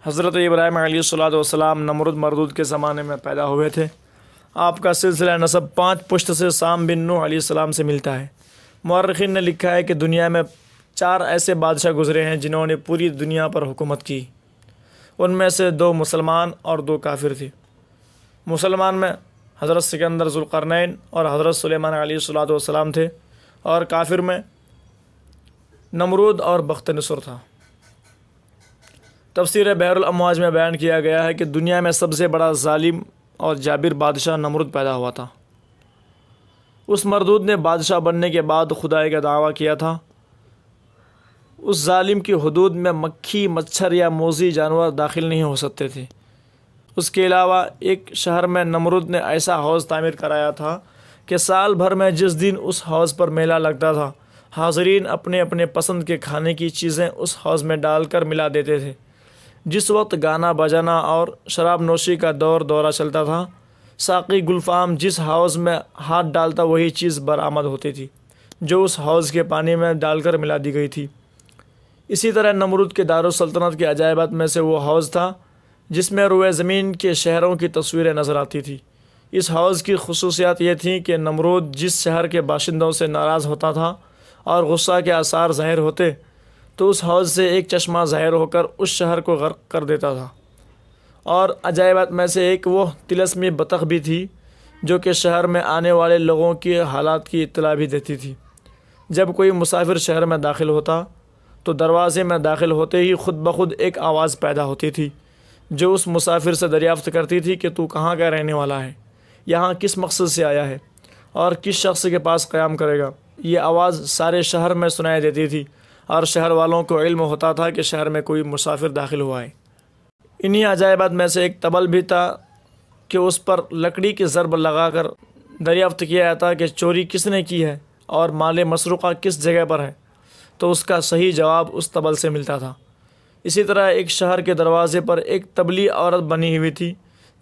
حضرت ابراہیم علیہ السلام نمرود مردود کے زمانے میں پیدا ہوئے تھے۔ آپ کا سلسلہ نسب 5 پشت سے سام بن نوح علیہ السلام سے ملتا ہے۔ مورخین نے لکھا ہے کہ دنیا میں 4 ایسے بادشاہ گزرے ہیں جنہوں نے پوری دنیا پر حکومت کی۔ ان میں سے 2 مسلمان اور 2 کافر تھے۔ مسلمان میں حضرت سکندر ذوالقرنین اور حضرت سلیمان علیہ السلام تھے، اور کافر میں نمرود اور بخت نصر تھا۔ تفسیر بحر الامواج میں بیان کیا گیا ہے کہ دنیا میں سب سے بڑا ظالم اور جابر بادشاہ نمرود پیدا ہوا تھا۔ اس مردود نے بادشاہ بننے کے بعد خدائی کا دعویٰ کیا تھا۔ اس ظالم کی حدود میں مکھی، مچھر یا موذی جانور داخل نہیں ہو سکتے تھے۔ اس کے علاوہ ایک شہر میں نمرود نے ایسا حوض تعمیر کرایا تھا کہ سال بھر میں جس دن اس حوض پر میلہ لگتا تھا، حاضرین اپنے اپنے پسند کے کھانے کی چیزیں اس حوض میں ڈال کر ملا دیتے تھے۔ جس وقت گانا بجانا اور شراب نوشی کا دورہ چلتا تھا، ساقی گلفام جس حوض میں ہاتھ ڈالتا وہی چیز برآمد ہوتی تھی جو اس حوض کے پانی میں ڈال کر ملا دی گئی تھی۔ اسی طرح نمرود کے دارالسلطنت کے عجائبات میں سے وہ حوض تھا جس میں روئے زمین کے شہروں کی تصویریں نظر آتی تھی۔ اس حوض کی خصوصیات یہ تھیں کہ نمرود جس شہر کے باشندوں سے ناراض ہوتا تھا اور غصہ کے آثار ظاہر ہوتے تو اس حوض سے ایک چشمہ ظاہر ہو کر اس شہر کو غرق کر دیتا تھا۔ اور عجائبات میں سے ایک وہ طلسمی بطخ بھی تھی جو کہ شہر میں آنے والے لوگوں کی حالات کی اطلاع بھی دیتی تھی۔ جب کوئی مسافر شہر میں داخل ہوتا تو دروازے میں داخل ہوتے ہی خود بخود ایک آواز پیدا ہوتی تھی جو اس مسافر سے دریافت کرتی تھی کہ تو کہاں کا رہنے والا ہے، یہاں کس مقصد سے آیا ہے اور کس شخص کے پاس قیام کرے گا۔ یہ آواز سارے شہر میں سنائی دیتی تھی اور شہر والوں کو علم ہوتا تھا کہ شہر میں کوئی مسافر داخل ہوا ہے۔ انہی عجائبات میں سے ایک طبل بھی تھا کہ اس پر لکڑی کی ضرب لگا کر دریافت کیا جاتا کہ چوری کس نے کی ہے اور مال مسروقہ کس جگہ پر ہے، تو اس کا صحیح جواب اس طبل سے ملتا تھا۔ اسی طرح ایک شہر کے دروازے پر ایک طبلی عورت بنی ہوئی تھی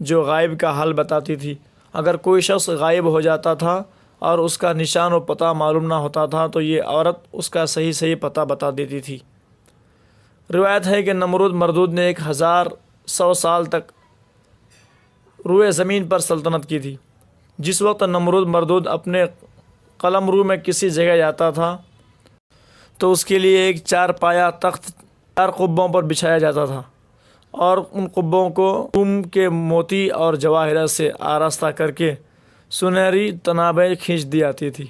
جو غائب کا حال بتاتی تھی۔ اگر کوئی شخص غائب ہو جاتا تھا اور اس کا نشان و پتہ معلوم نہ ہوتا تھا تو یہ عورت اس کا صحیح پتہ بتا دیتی تھی۔ روایت ہے کہ نمرود مردود نے 1100 سال تک روئے زمین پر سلطنت کی تھی۔ جس وقت نمرود مردود اپنے قلمرو میں کسی جگہ جاتا تھا تو اس کے لیے ایک 4 پایا تخت 4 قبوں پر بچھایا جاتا تھا، اور ان قبوں کو روم کے موتی اور جواہرات سے آراستہ کر کے سنہری تنابیں کھینچ دی جاتی تھی۔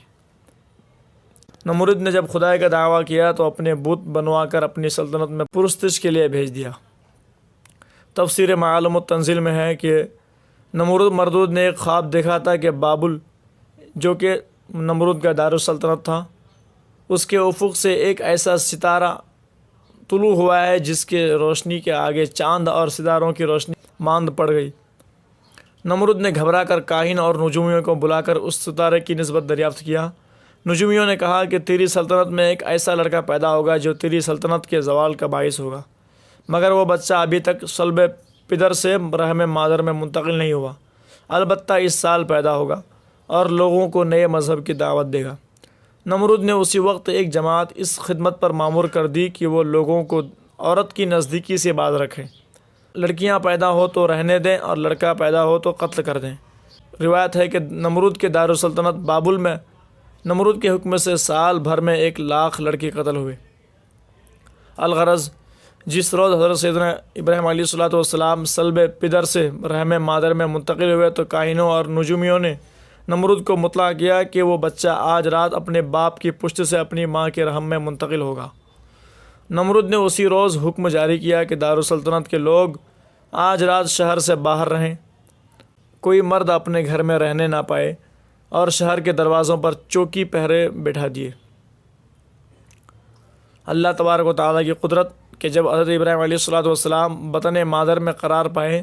نمرود نے جب خدائی کا دعویٰ کیا تو اپنے بت بنوا کر اپنی سلطنت میں پرستش کے لیے بھیج دیا۔ تفسیر معالم التنزیل میں ہے کہ نمرود مردود نے ایک خواب دیکھا تھا کہ بابل، جو کہ نمرود کا دارالسلطنت تھا، اس کے افق سے ایک ایسا ستارہ طلوع ہوا ہے جس کے روشنی کے آگے چاند اور ستاروں کی روشنی ماند پڑ گئی۔ نمرود نے گھبرا کر کاہن اور نجومیوں کو بلا کر اس ستارے کی نسبت دریافت کیا۔ نجومیوں نے کہا کہ تیری سلطنت میں ایک ایسا لڑکا پیدا ہوگا جو تیری سلطنت کے زوال کا باعث ہوگا، مگر وہ بچہ ابھی تک صلب پدر سے رحم مادر میں منتقل نہیں ہوا، البتہ اس سال پیدا ہوگا اور لوگوں کو نئے مذہب کی دعوت دے گا۔ نمرود نے اسی وقت ایک جماعت اس خدمت پر مامور کر دی کہ وہ لوگوں کو عورت کی نزدیکی سے باز رکھیں، لڑکیاں پیدا ہو تو رہنے دیں اور لڑکا پیدا ہو تو قتل کر دیں۔ روایت ہے کہ نمرود کے دارالسلطنت بابل میں نمرود کے حکم سے سال بھر میں 1,00,000 لڑکے قتل ہوئے۔ الغرض، جس روز حضرت سیدنا ابراہیم علیہ السلام صلب پدر سے رحم مادر میں منتقل ہوئے تو کاہنوں اور نجومیوں نے نمرود کو مطلع کیا کہ وہ بچہ آج رات اپنے باپ کی پشت سے اپنی ماں کے رحم میں منتقل ہوگا۔ نمرود نے اسی روز حکم جاری کیا کہ دارالسلطنت کے لوگ آج رات شہر سے باہر رہیں، کوئی مرد اپنے گھر میں رہنے نہ پائے، اور شہر کے دروازوں پر چوکی پہرے بٹھا دیے۔ اللہ تبارک و تعالیٰ کی قدرت کہ جب حضرت ابراہیم علیہ السلام بطن مادر میں قرار پائے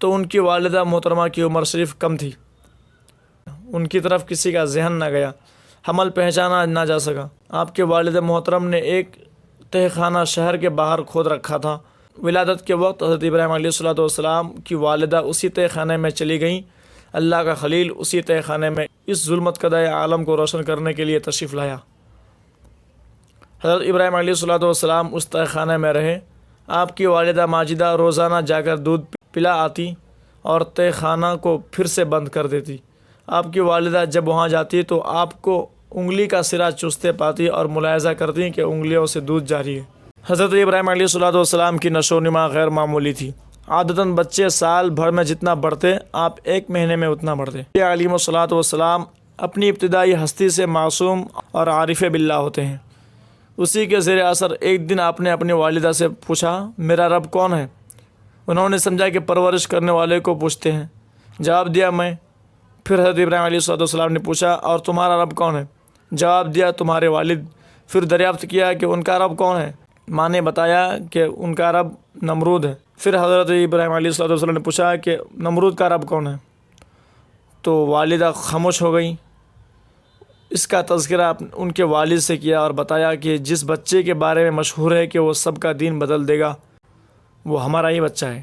تو ان کی والدہ محترمہ کی عمر شریف کم تھی، ان کی طرف کسی کا ذہن نہ گیا، حمل پہچانا نہ جا سکا۔ آپ کے والد محترم نے ایک تہ خانہ شہر کے باہر کھود رکھا تھا۔ ولادت کے وقت حضرت ابراہیم علیہ السلام کی والدہ اسی تہ خانے میں چلی گئیں۔ اللہ کا خلیل اسی تہ خانے میں اس ظلمت کدہ عالم کو روشن کرنے کے لیے تشریف لایا۔ حضرت ابراہیم علیہ السلام اس تہ خانے میں رہے آپ کی والدہ ماجدہ روزانہ جا کر دودھ پلا آتی اور تہ خانہ کو پھر سے بند کر دیتی۔ آپ کی والدہ جب وہاں جاتی تو آپ کو انگلی کا سرا چوستے پاتی اور ملاحظہ کرتی کہ انگلیوں سے دودھ جاری ہے۔ حضرت ابراہیم علیہ الصلوۃ والسلام کی نشو و نما غیر معمولی تھی۔ عادتاً بچے سال بھر میں جتنا بڑھتے آپ ایک مہینے میں اتنا بڑھتے۔ یہ علیہ الصلوۃ والسلام اپنی ابتدائی ہستی سے معصوم اور عارف باللہ ہوتے ہیں۔ اسی کے زیر اثر ایک دن آپ نے اپنی والدہ سے پوچھا، میرا رب کون ہے؟ انہوں نے سمجھا کہ پرورش کرنے والے کو پوچھتے ہیں۔ جواب دیا، میں۔ پھر حضرت ابراہیم علیہ السلام نے پوچھا، اور تمہارا رب کون ہے؟ جواب دیا، تمہارے والد۔ پھر دریافت کیا کہ ان کا رب کون ہے؟ ماں نے بتایا کہ ان کا رب نمرود ہے۔ پھر حضرت ابراہیم علیہ السلام نے پوچھا کہ نمرود کا رب کون ہے؟ تو والدہ خاموش ہو گئی۔ اس کا تذکرہ ان کے والد سے کیا اور بتایا کہ جس بچے کے بارے میں مشہور ہے کہ وہ سب کا دین بدل دے گا، وہ ہمارا ہی بچہ ہے۔